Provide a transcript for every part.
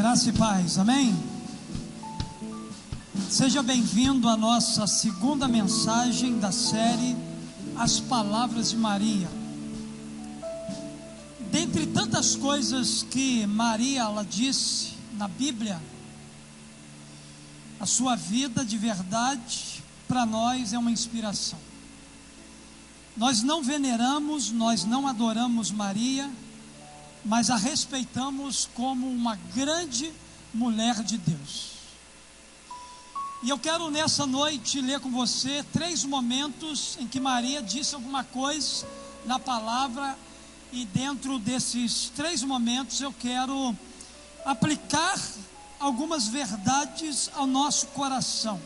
Graça e paz, amém? Seja bem-vindo à nossa segunda mensagem da série As Palavras de Maria. Dentre tantas coisas que Maria ela disse na Bíblia, a sua vida de verdade para nós é uma inspiração. Nós não veneramos, nós não adoramos Maria, mas a respeitamos como uma grande mulher de Deus. E eu quero nessa noite ler com você 3 momentos em que Maria disse alguma coisa na palavra, e dentro desses 3 momentos eu quero aplicar algumas verdades ao nosso coração.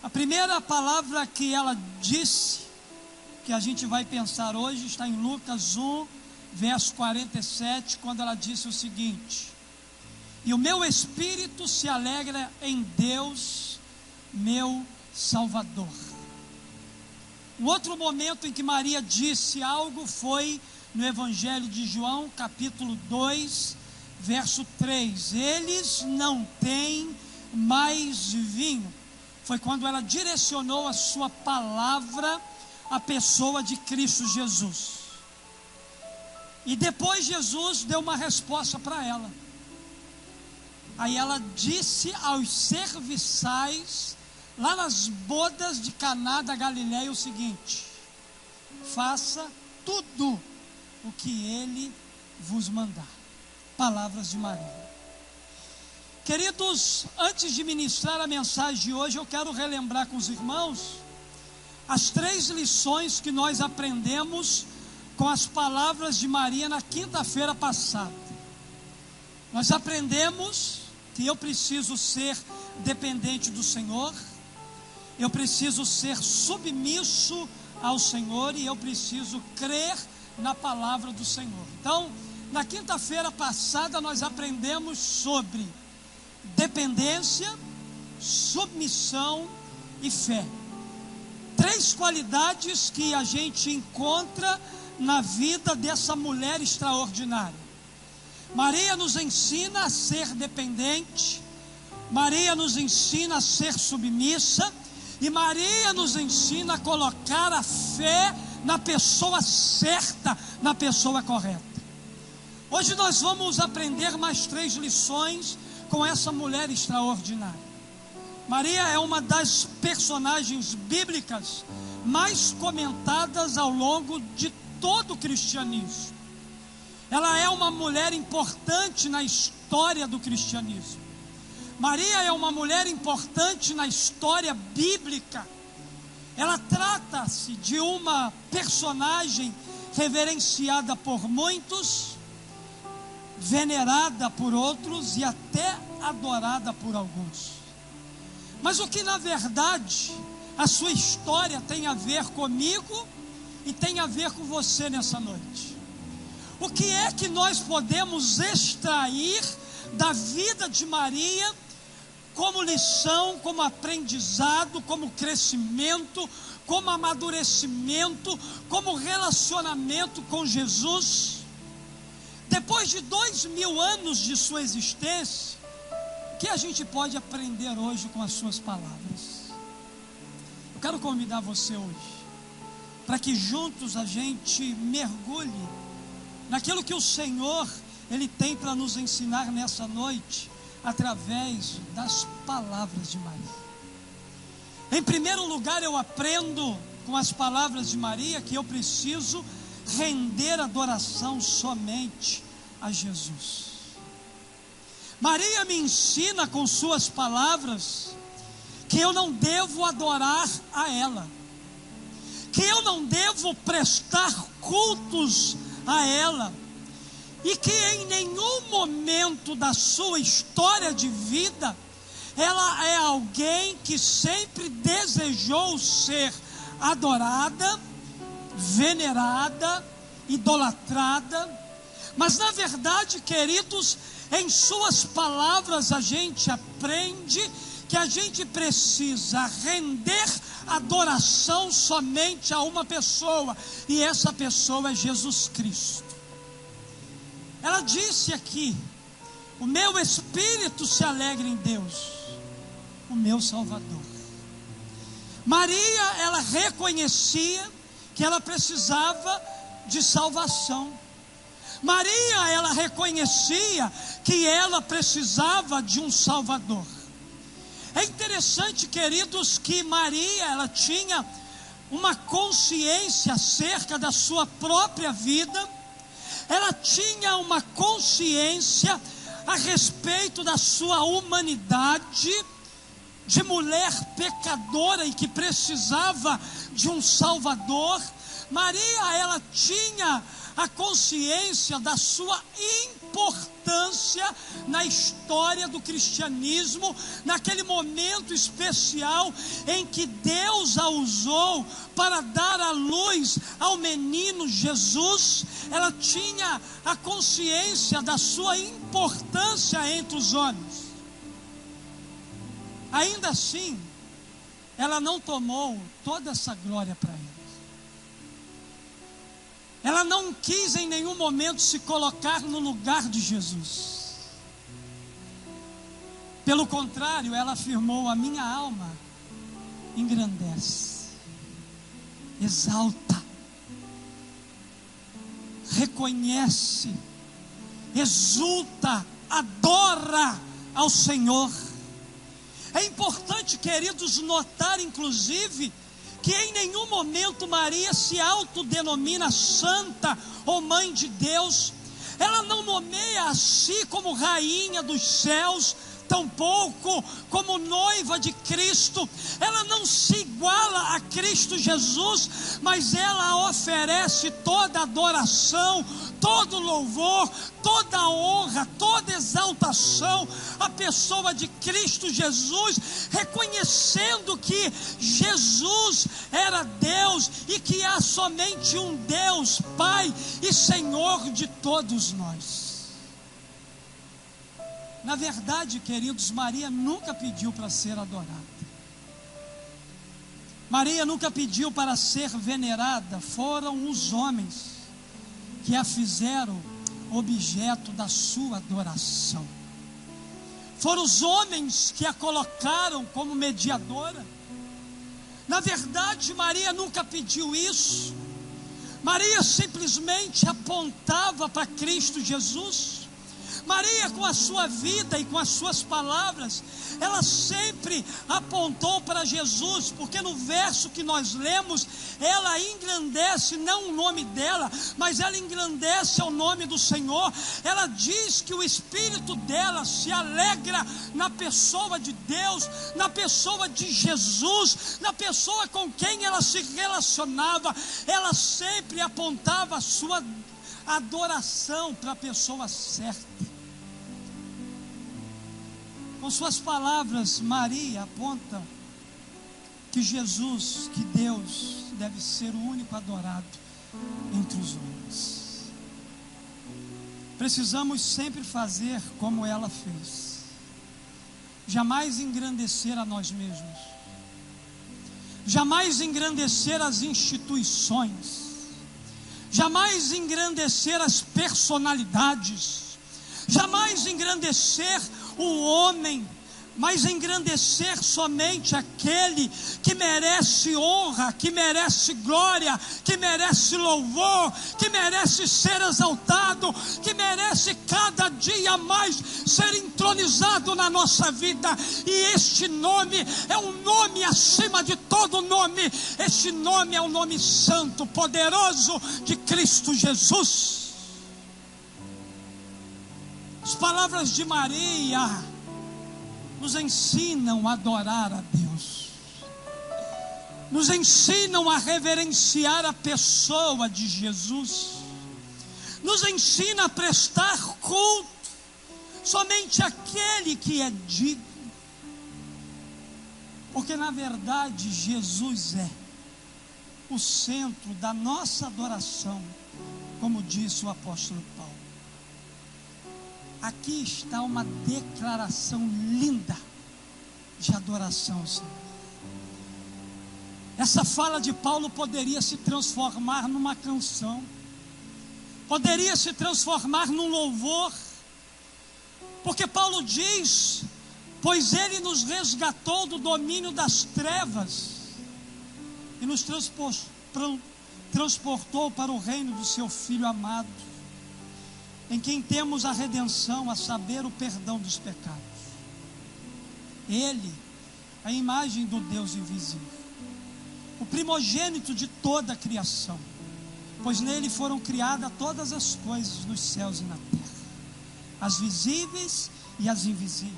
A primeira palavra que ela disse, que a gente vai pensar hoje, está em Lucas 1, verso 47, quando ela disse o seguinte: e o meu espírito se alegra em Deus, meu Salvador. O outro momento em que Maria disse algo foi no Evangelho de João, capítulo 2, verso 3. Eles não têm mais vinho. Foi quando ela direcionou a sua palavra à pessoa de Cristo Jesus. E depois Jesus deu uma resposta para ela. Aí ela disse aos serviçais, lá nas bodas de Caná da Galileia, o seguinte: faça tudo o que ele vos mandar. Palavras de Maria. Queridos, antes de ministrar a mensagem de hoje, eu quero relembrar com os irmãos as 3 lições que nós aprendemos com as palavras de Maria na quinta-feira passada. Nós aprendemos que eu preciso ser dependente do Senhor, eu preciso ser submisso ao Senhor e eu preciso crer na palavra do Senhor. Então, na quinta-feira passada nós aprendemos sobre dependência, submissão e fé. 3 qualidades que a gente encontra na vida dessa mulher extraordinária. Maria nos ensina a ser dependente, Maria nos ensina a ser submissa, e Maria nos ensina a colocar a fé na pessoa certa, na pessoa correta. Hoje nós vamos aprender mais 3 lições com essa mulher extraordinária. Maria é uma das personagens bíblicas mais comentadas ao longo de todo o cristianismo. Ela é uma mulher importante na história do cristianismo. Maria é uma mulher importante na história bíblica. Ela trata-se de uma personagem reverenciada por muitos, venerada por outros e até adorada por alguns. Mas o que na verdade a sua história tem a ver comigo e tem a ver com você nessa noite? O que é que nós podemos extrair da vida de Maria como lição, como aprendizado, como crescimento, como amadurecimento, como relacionamento com Jesus? Depois de 2000 anos de sua existência, o que a gente pode aprender hoje com as suas palavras? Eu quero convidar você hoje para que juntos a gente mergulhe naquilo que o Senhor Ele tem para nos ensinar nessa noite, através das palavras de Maria. Em primeiro lugar, eu aprendo com as palavras de Maria que eu preciso render adoração somente a Jesus. Maria me ensina com suas palavras que eu não devo adorar a ela, que eu não devo prestar cultos a ela, e que em nenhum momento da sua história de vida ela é alguém que sempre desejou ser adorada, venerada, idolatrada. Mas na verdade, queridos, em suas palavras a gente aprende que a gente precisa render adoração somente a uma pessoa, e essa pessoa é Jesus Cristo. Ela disse aqui: o meu espírito se alegra em Deus, o meu Salvador. Maria, ela reconhecia que ela precisava de salvação. Maria, ela reconhecia que ela precisava de um Salvador. É interessante, queridos, que Maria, ela tinha uma consciência acerca da sua própria vida. Ela tinha uma consciência a respeito da sua humanidade, de mulher pecadora e que precisava de um Salvador. Maria, ela tinha a consciência da sua importância na história do cristianismo, naquele momento especial em que Deus a usou para dar à luz ao menino Jesus. Ela tinha a consciência da sua importância entre os homens. Ainda assim, ela não tomou toda essa glória para ela. Ela não quis em nenhum momento se colocar no lugar de Jesus. Pelo contrário, ela afirmou: a minha alma engrandece, exalta, reconhece, exulta, adora ao Senhor. É importante, queridos, notar inclusive que em nenhum momento Maria se autodenomina santa ou mãe de Deus. Ela não nomeia a si como rainha dos céus, tampouco como noiva de Cristo. Ela não se iguala a Cristo Jesus, mas ela oferece toda adoração, todo louvor, toda honra, toda exaltação à pessoa de Cristo Jesus, reconhecendo que Jesus era Deus e que há somente um Deus, Pai e Senhor de todos nós. Na verdade, queridos, Maria nunca pediu para ser adorada. Maria nunca pediu para ser venerada. Foram os homens que a fizeram objeto da sua adoração. Foram os homens que a colocaram como mediadora. Na verdade, Maria nunca pediu isso. Maria simplesmente apontava para Cristo Jesus. Maria, com a sua vida e com as suas palavras, ela sempre apontou para Jesus, porque no verso que nós lemos, ela engrandece não o nome dela, mas ela engrandece ao nome do Senhor. Ela diz que o espírito dela se alegra na pessoa de Deus, na pessoa de Jesus, na pessoa com quem ela se relacionava. Ela sempre apontava a sua adoração para a pessoa certa. Com suas palavras, Maria aponta que Jesus, que Deus, deve ser o único adorado entre os homens. Precisamos sempre fazer como ela fez. Jamais engrandecer a nós mesmos. Jamais engrandecer as instituições. Jamais engrandecer as personalidades. Jamais engrandecer o homem, mas engrandecer somente aquele que merece honra, que merece glória, que merece louvor, que merece ser exaltado, que merece cada dia mais ser entronizado na nossa vida. E este nome é um nome acima de todo nome. Este nome é o nome santo, poderoso de Cristo Jesus. As palavras de Maria nos ensinam a adorar a Deus, nos ensinam a reverenciar a pessoa de Jesus, nos ensina a prestar culto somente àquele que é digno, porque na verdade Jesus é o centro da nossa adoração, como disse o apóstolo Paulo. Aqui está uma declaração linda de adoração ao Senhor. Essa fala de Paulo poderia se transformar numa canção, poderia se transformar num louvor, Porque Paulo diz: pois Ele nos resgatou do domínio das trevas e nos transportou para o reino do seu Filho amado, em quem temos a redenção, a saber, o perdão dos pecados. Ele, a imagem do Deus invisível, o primogênito de toda a criação, pois nele foram criadas todas as coisas nos céus e na terra, as visíveis e as invisíveis,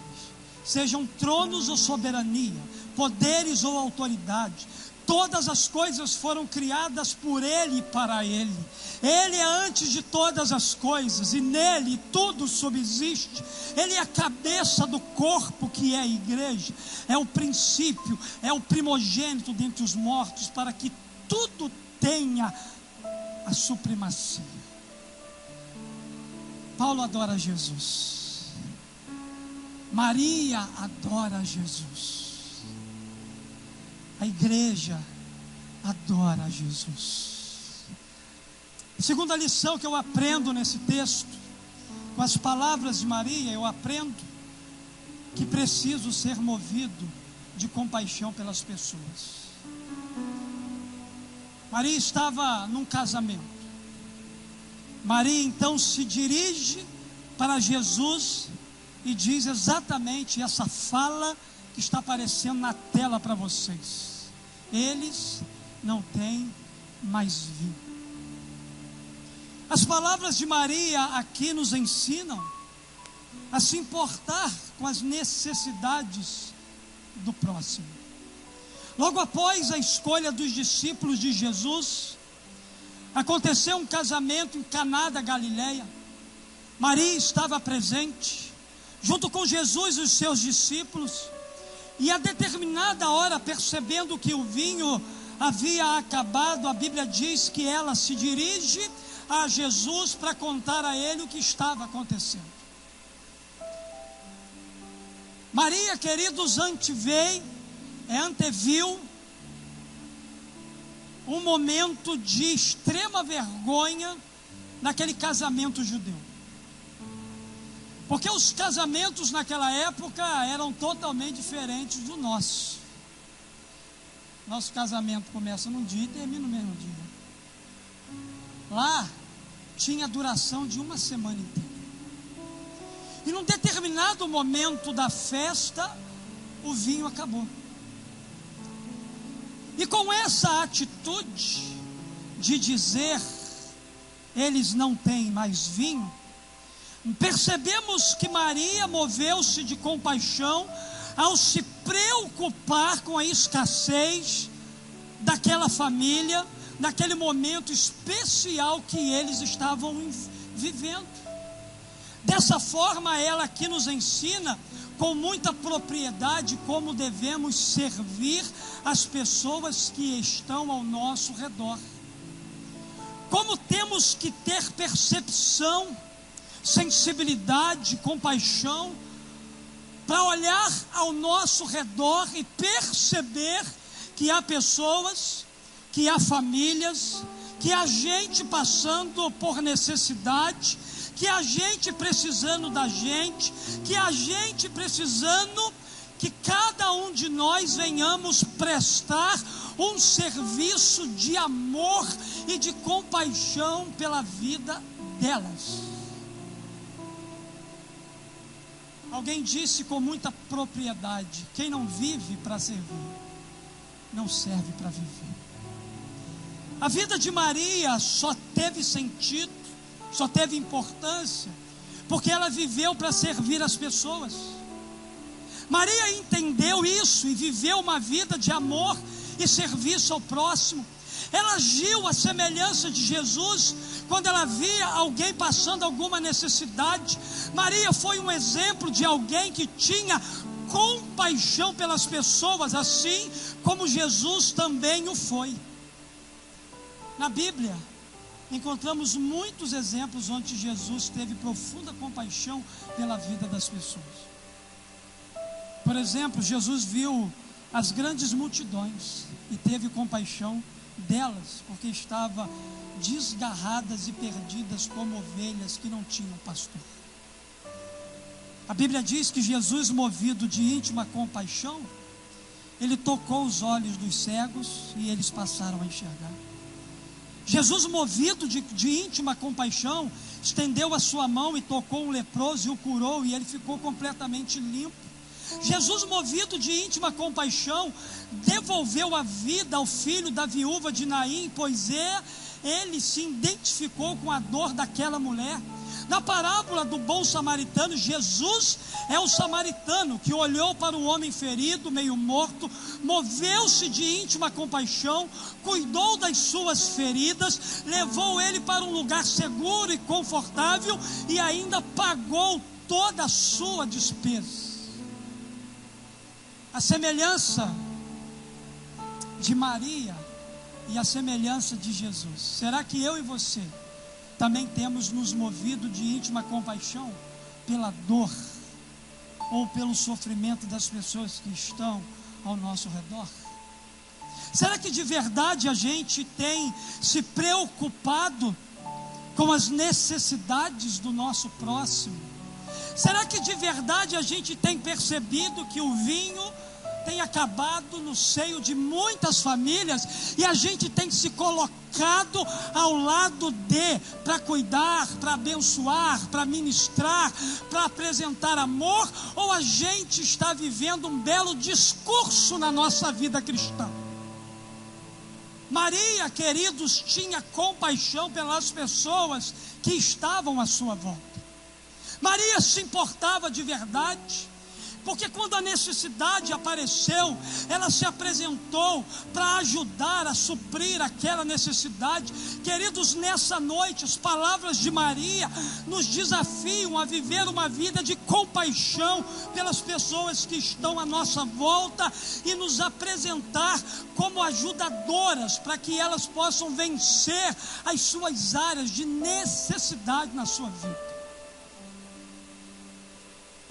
sejam tronos ou soberania, poderes ou autoridade. Todas as coisas foram criadas por Ele e para Ele. Ele é antes de todas as coisas, e nele tudo subsiste. Ele é a cabeça do corpo, que é a igreja. É o princípio, é o primogênito dentre os mortos, para que tudo tenha a supremacia. Paulo adora Jesus. Maria adora Jesus. A igreja adora Jesus. Segunda lição que eu aprendo nesse texto, com as palavras de Maria, eu aprendo que preciso ser movido de compaixão pelas pessoas. Maria estava num casamento. Maria então se dirige para Jesus e diz exatamente essa fala que está aparecendo na tela para vocês: eles não têm mais vinho. As palavras de Maria aqui nos ensinam a se importar com as necessidades do próximo. Logo após a escolha dos discípulos de Jesus, aconteceu um casamento em Caná da Galileia. Maria estava presente, junto com Jesus e os seus discípulos. E a determinada hora, percebendo que o vinho havia acabado, a Bíblia diz que ela se dirige a Jesus para contar a ele o que estava acontecendo. Maria, queridos, anteviu um momento de extrema vergonha naquele casamento judeu. Porque os casamentos naquela época eram totalmente diferentes do nosso. Nosso casamento começa num dia e termina no mesmo dia. Lá tinha duração de uma semana inteira. E num determinado momento da festa, o vinho acabou. E com essa atitude de dizer, eles não têm mais vinho, percebemos que Maria moveu-se de compaixão ao se preocupar com a escassez daquela família, naquele momento especial que eles estavam vivendo. Dessa forma, ela aqui nos ensina com muita propriedade como devemos servir as pessoas que estão ao nosso redor. Como temos que ter percepção, sensibilidade, compaixão, para olhar ao nosso redor e perceber que há pessoas, que há famílias, que há gente passando por necessidade, que há gente precisando da gente, que há gente precisando que cada um de nós venhamos prestar um serviço de amor e de compaixão pela vida delas. Alguém disse com muita propriedade: quem não vive para servir, não serve para viver. A vida de Maria só teve sentido, só teve importância, porque ela viveu para servir as pessoas. Maria entendeu isso e viveu uma vida de amor e serviço ao próximo. Ela agiu à semelhança de Jesus quando ela via alguém passando alguma necessidade. Maria foi um exemplo de alguém que tinha compaixão pelas pessoas, assim como Jesus também o foi. Na Bíblia, encontramos muitos exemplos onde Jesus teve profunda compaixão pela vida das pessoas. Por exemplo, Jesus viu as grandes multidões e teve compaixão delas, porque estavam desgarradas e perdidas como ovelhas que não tinham pastor. A Bíblia diz que Jesus, movido de íntima compaixão, ele tocou os olhos dos cegos e eles passaram a enxergar. Jesus, movido de íntima compaixão, estendeu a sua mão e tocou um leproso e o curou, e ele ficou completamente limpo. Jesus, movido de íntima compaixão, devolveu a vida ao filho da viúva de Naim, pois ele se identificou com a dor daquela mulher. Na parábola do bom samaritano, Jesus é o samaritano que olhou para o homem ferido, meio morto, moveu-se de íntima compaixão, cuidou das suas feridas, levou ele para um lugar seguro e confortável e ainda pagou toda a sua despesa. A semelhança de Maria e a semelhança de Jesus. Será que eu e você também temos nos movido de íntima compaixão pela dor ou pelo sofrimento das pessoas que estão ao nosso redor? Será que de verdade a gente tem se preocupado com as necessidades do nosso próximo? Será que de verdade a gente tem percebido que o vinho tem acabado no seio de muitas famílias e a gente tem se colocado ao lado para cuidar, para abençoar, para ministrar, para apresentar amor, ou a gente está vivendo um belo discurso na nossa vida cristã? Maria, queridos, tinha compaixão pelas pessoas que estavam à sua volta. Maria se importava de verdade, porque quando a necessidade apareceu, ela se apresentou para ajudar a suprir aquela necessidade. Queridos, nessa noite, as palavras de Maria nos desafiam a viver uma vida de compaixão pelas pessoas que estão à nossa volta e nos apresentar como ajudadoras para que elas possam vencer as suas áreas de necessidade na sua vida.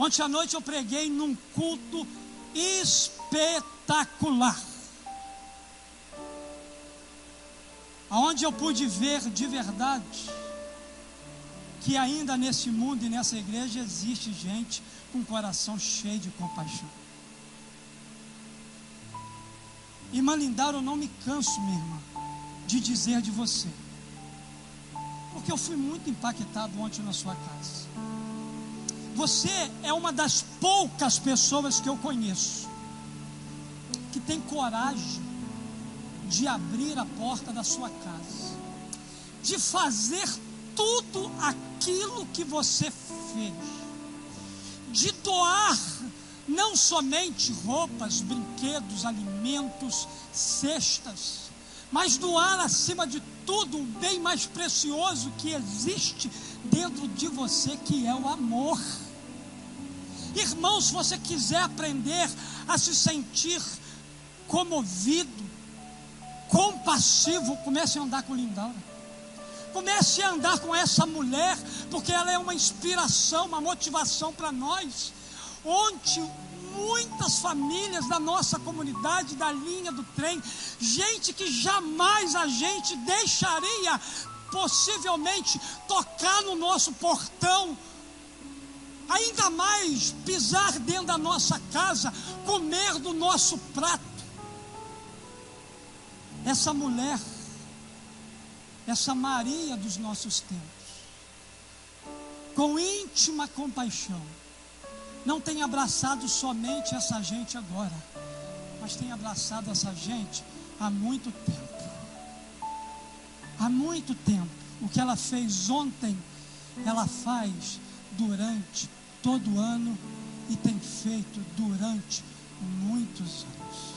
Ontem à noite eu preguei num culto espetacular, onde eu pude ver de verdade que ainda nesse mundo e nessa igreja existe gente com o coração cheio de compaixão. Irmã Lindara, eu não me canso, minha irmã, de dizer de você, porque eu fui muito impactado ontem na sua casa. Você é uma das poucas pessoas que eu conheço que tem coragem de abrir a porta da sua casa, de fazer tudo aquilo que você fez, de doar não somente roupas, brinquedos, alimentos, cestas, mas doar acima de tudo o bem mais precioso que existe dentro de você, que é o amor. Irmão, se você quiser aprender a se sentir comovido, compassivo, comece a andar com Lindaura. Comece a andar com essa mulher, porque ela é uma inspiração, uma motivação para nós. Ontem, muitas famílias da nossa comunidade, da linha do trem, gente que jamais a gente deixaria possivelmente tocar no nosso portão, ainda mais pisar dentro da nossa casa, comer do nosso prato. Essa mulher, essa Maria dos nossos tempos, com íntima compaixão, não tem abraçado somente essa gente agora, mas tem abraçado essa gente há muito tempo. Há muito tempo. O que ela fez ontem, ela faz durante todo o ano e tem feito durante muitos anos.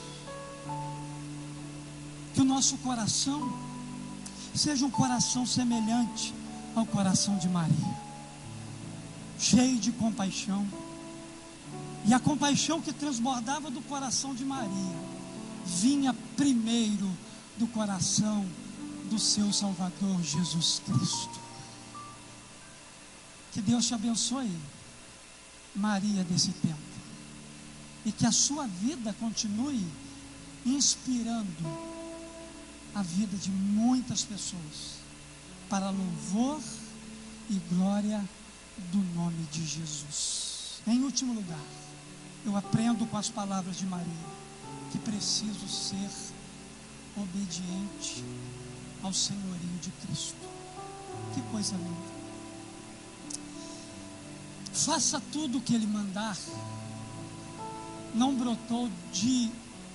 Que o nosso coração seja um coração semelhante ao coração de Maria, cheio de compaixão. E a compaixão que transbordava do coração de Maria vinha primeiro do coração do seu Salvador Jesus Cristo. Que Deus te abençoe, Maria desse tempo, e que a sua vida continue inspirando a vida de muitas pessoas para louvor e glória do nome de Jesus. Em último lugar, eu aprendo com as palavras de Maria que preciso ser obediente ao senhorio de Cristo. Que coisa linda. Faça tudo o que Ele mandar. Não brotou de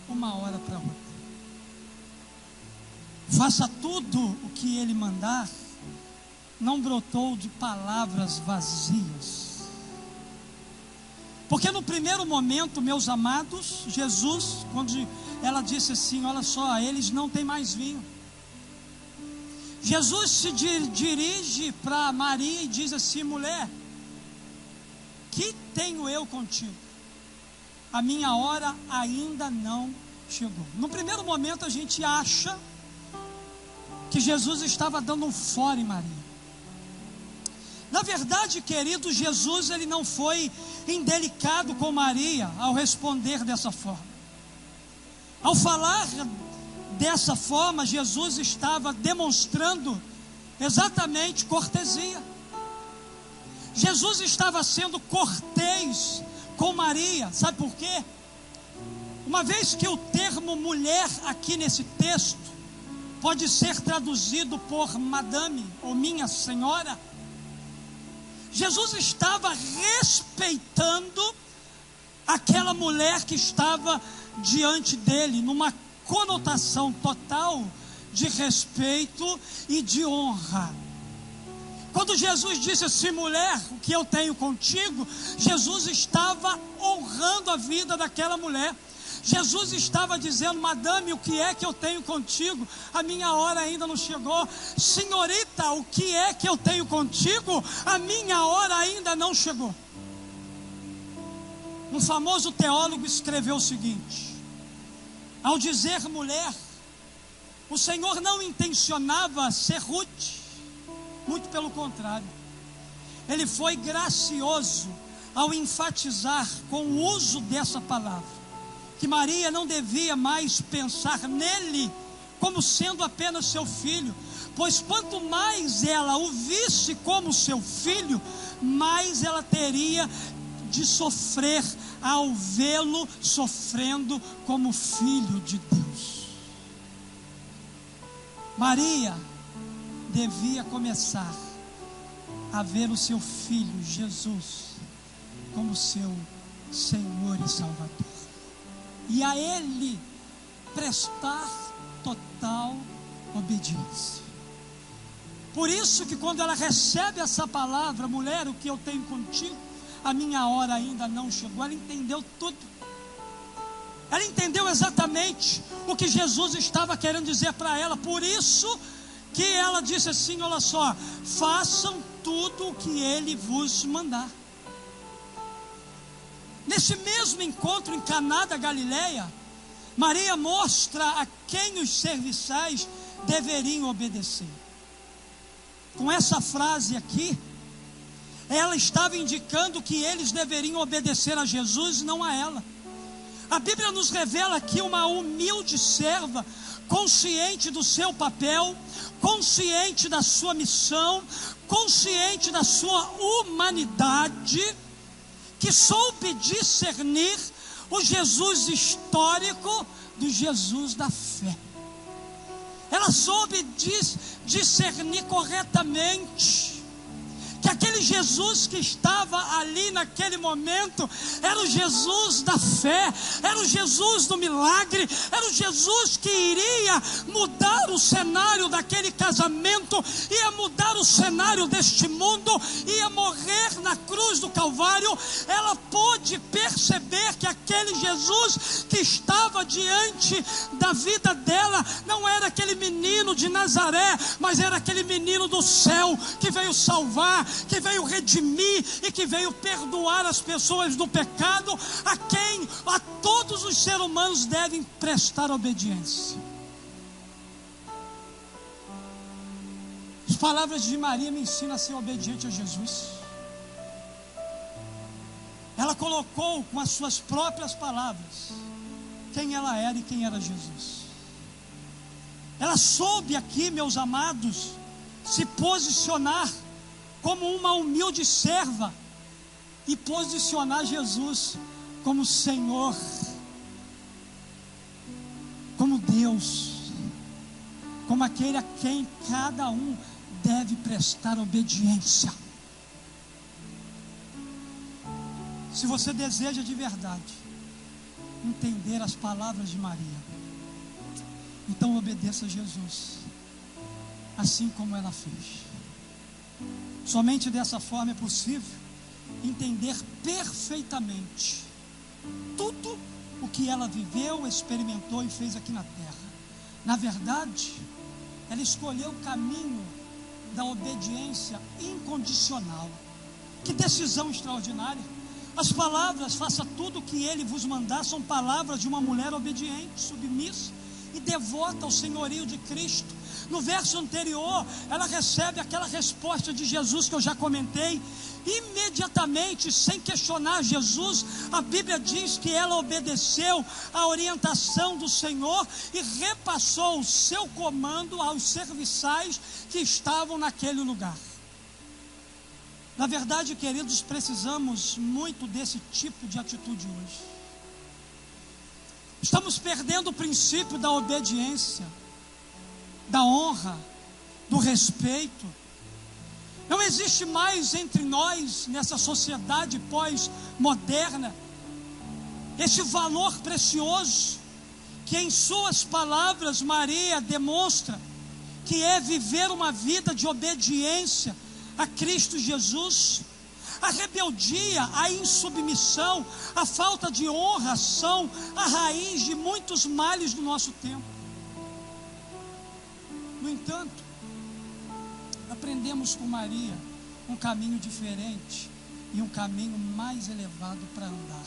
uma hora para outra. Faça tudo o que Ele mandar. Não brotou de palavras vazias. Porque no primeiro momento, meus amados, Jesus, quando ela disse assim, olha só, eles não têm mais vinho. Jesus se dirige para Maria e diz assim, mulher, que tenho eu contigo? A minha hora ainda não chegou. No primeiro momento a gente acha que Jesus estava dando um fora em Maria. Na verdade, querido, Jesus ele não foi indelicado com Maria ao responder dessa forma. Ao falar dessa forma, Jesus estava demonstrando exatamente cortesia. Jesus estava sendo cortês com Maria. Sabe por quê? Uma vez que o termo mulher aqui nesse texto pode ser traduzido por madame ou minha senhora, Jesus estava respeitando aquela mulher que estava diante dele, numa conotação total de respeito e de honra. Quando Jesus disse assim, mulher, o que eu tenho contigo, Jesus estava honrando a vida daquela mulher. Jesus estava dizendo, madame, o que é que eu tenho contigo? A minha hora ainda não chegou. Senhorita, o que é que eu tenho contigo? A minha hora ainda não chegou. Um famoso teólogo escreveu o seguinte: ao dizer mulher, o Senhor não intencionava ser rude, muito pelo contrário. Ele foi gracioso ao enfatizar com o uso dessa palavra que Maria não devia mais pensar nele como sendo apenas seu filho, pois quanto mais ela o visse como seu filho, mais ela teria de sofrer ao vê-lo sofrendo como filho de Deus. Maria devia começar a ver o seu filho Jesus como seu Senhor e Salvador, e a Ele prestar total obediência. Por isso que quando ela recebe essa palavra, mulher, o que eu tenho contigo, a minha hora ainda não chegou, ela entendeu tudo. Ela entendeu exatamente o que Jesus estava querendo dizer para ela. Por isso que ela disse assim, olha só, façam tudo o que Ele vos mandar. Nesse mesmo encontro em Caná da Galileia, Maria mostra a quem os serviçais deveriam obedecer. Com essa frase aqui, ela estava indicando que eles deveriam obedecer a Jesus e não a ela. A Bíblia nos revela aqui uma humilde serva, consciente do seu papel, consciente da sua missão, consciente da sua humanidade, que soube discernir o Jesus histórico do Jesus da fé. Ela soube discernir corretamente que aquele Jesus que estava ali naquele momento era o Jesus da fé, era o Jesus do milagre, era o Jesus que iria mudar o cenário daquele casamento, ia mudar o cenário deste mundo, ia morrer na cruz do Calvário. Ela pôde perceber que aquele Jesus que estava diante da vida dela não era aquele menino de Nazaré, mas era aquele menino do céu que veio salvar, que veio redimir e que veio perdoar as pessoas do pecado, a quem a todos os seres humanos devem prestar obediência. As palavras de Maria me ensinam a ser obediente a Jesus. Ela colocou com as suas próprias palavras quem ela era e quem era Jesus. Ela soube aqui, meus amados, se posicionar como uma humilde serva, e posicionar Jesus como Senhor, como Deus, como aquele a quem cada um deve prestar obediência. Se você deseja de verdade entender as palavras de Maria, então obedeça a Jesus, assim como ela fez. Somente dessa forma é possível entender perfeitamente tudo o que ela viveu, experimentou e fez aqui na terra. Na verdade, ela escolheu o caminho da obediência incondicional. Que decisão extraordinária! As palavras, faça tudo o que ele vos mandar, são palavras de uma mulher obediente, submissa e devota ao senhorio de Cristo. No verso anterior, ela recebe aquela resposta de Jesus que eu já comentei. Imediatamente, sem questionar Jesus, a Bíblia diz que ela obedeceu à orientação do Senhor e repassou o seu comando aos serviçais que estavam naquele lugar. Na verdade, queridos, precisamos muito desse tipo de atitude hoje. Estamos perdendo o princípio da obediência, da honra, do respeito. Não existe mais entre nós, nessa sociedade pós-moderna, esse valor precioso que em suas palavras Maria demonstra, que é viver uma vida de obediência a Cristo Jesus. A rebeldia, a insubmissão, a falta de honra são a raiz de muitos males do nosso tempo. No entanto, aprendemos com Maria um caminho diferente e um caminho mais elevado para andar.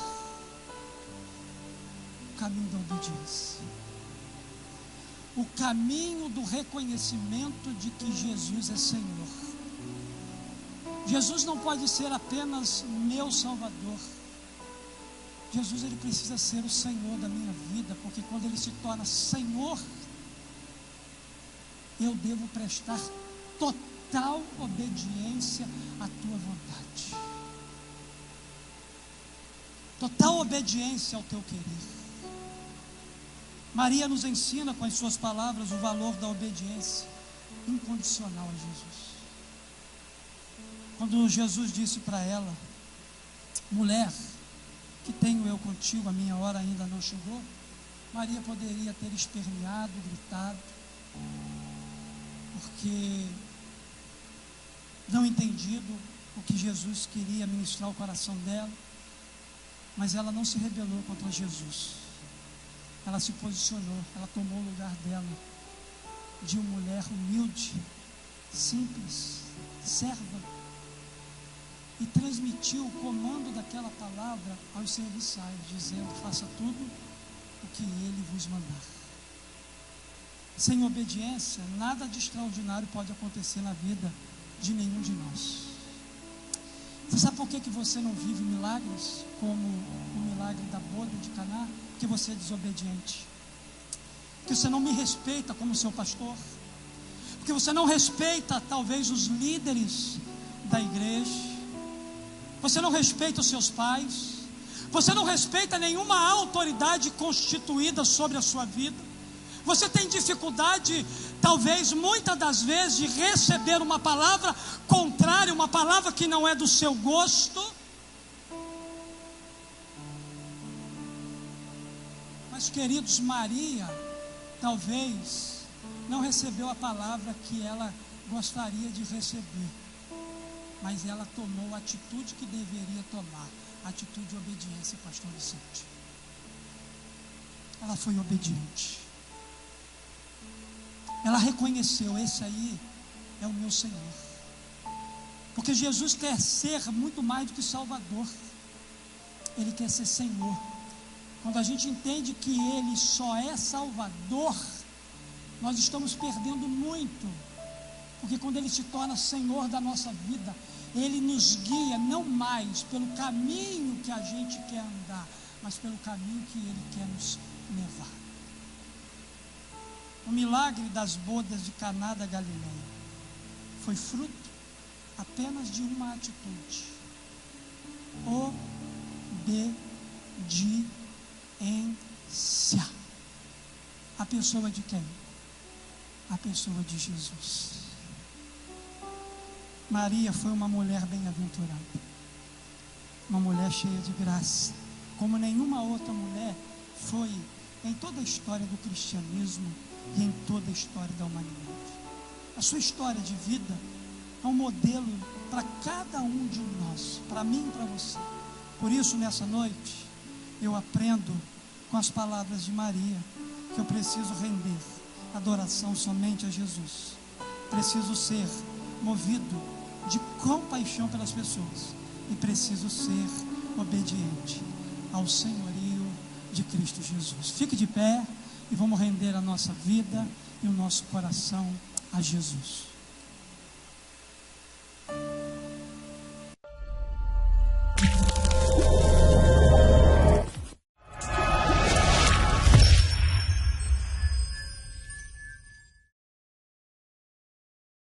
O caminho da obediência. O caminho do reconhecimento de que Jesus é Senhor. Jesus não pode ser apenas meu Salvador. Jesus, ele precisa ser o Senhor da minha vida, porque quando ele se torna Senhor, eu devo prestar total obediência à tua vontade, total obediência ao teu querer. Maria nos ensina com as suas palavras o valor da obediência incondicional a Jesus. Quando Jesus disse para ela: mulher, que tenho eu contigo, a minha hora ainda não chegou, Maria poderia ter esperneado, gritado, porque não entendido o que Jesus queria ministrar ao coração dela. Mas ela não se rebelou contra Jesus. Ela se posicionou, ela tomou o lugar dela de uma mulher humilde, simples, serva, e transmitiu o comando daquela palavra aos serviçais, dizendo: faça tudo o que ele vos mandar. Sem obediência, nada de extraordinário pode acontecer na vida de nenhum de nós. Você sabe por que você não vive milagres, como o milagre da boda de Caná? Porque você é desobediente. Porque você não me respeita como seu pastor. Porque você não respeita talvez os líderes da igreja. Você não respeita os seus pais. Você não respeita nenhuma autoridade constituída sobre a sua vida. Você tem dificuldade, talvez muitas das vezes, de receber uma palavra contrária, uma palavra que não é do seu gosto. Mas, queridos, Maria talvez não recebeu a palavra que ela gostaria de receber, mas ela tomou a atitude que deveria tomar, a atitude de obediência, pastor Vicente. Ela foi obediente. Ela reconheceu: esse aí é o meu Senhor. Porque Jesus quer ser muito mais do que Salvador. Ele quer ser Senhor. Quando a gente entende que Ele só é Salvador, nós estamos perdendo muito. Porque quando Ele se torna Senhor da nossa vida, Ele nos guia não mais pelo caminho que a gente quer andar, mas pelo caminho que Ele quer nos levar. O milagre das bodas de Caná da Galileia foi fruto apenas de uma atitude. obediência. A pessoa de quem? A pessoa de Jesus. Maria foi uma mulher bem-aventurada, uma mulher cheia de graça, como nenhuma outra mulher foi em toda a história do cristianismo e em toda a história da humanidade. A sua história de vida é um modelo para cada um de nós, para mim e para você. Por isso, nessa noite, eu aprendo com as palavras de Maria que eu preciso render adoração somente a Jesus. Preciso ser movido de compaixão pelas pessoas e preciso ser obediente ao senhorio de Cristo Jesus. Fique de pé e vamos render a nossa vida e o nosso coração a Jesus.